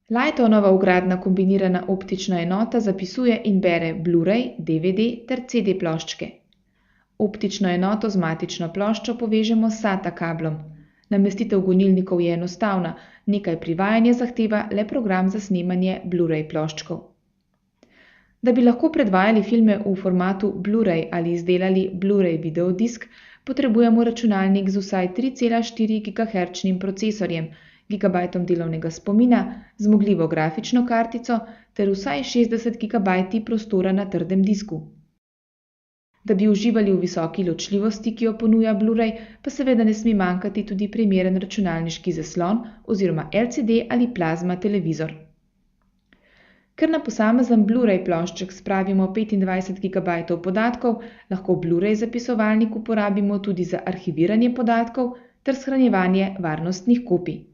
Lightonova vgradna kombinirana optična enota zapisuje in bere Blu-ray, DVD ter CD ploščke. Optično enoto z matično ploščo povežemo s SATA kablom. Namestitev gonilnikov je enostavna, nekaj privajanja zahteva le program za snemanje Blu-ray ploščkov. Da bi lahko predvajali filme v formatu Blu-ray ali izdelali Blu-ray videodisk, potrebujemo računalnik z vsaj 3,4 GHz procesorjem, gigabajtom delovnega spomina, zmogljivo grafično kartico ter vsaj 60 GB prostora na trdem disku. Da bi uživali v visoki ločljivosti, ki jo ponuja Blu-ray, pa seveda ne sme manjkati tudi primeren računalniški zaslon oziroma LCD ali plazma televizor. Ker na posamezen Blu-ray plošček spravimo 25 GB podatkov, lahko Blu-ray zapisovalnik uporabimo tudi za arhiviranje podatkov ter shranjevanje varnostnih kopij.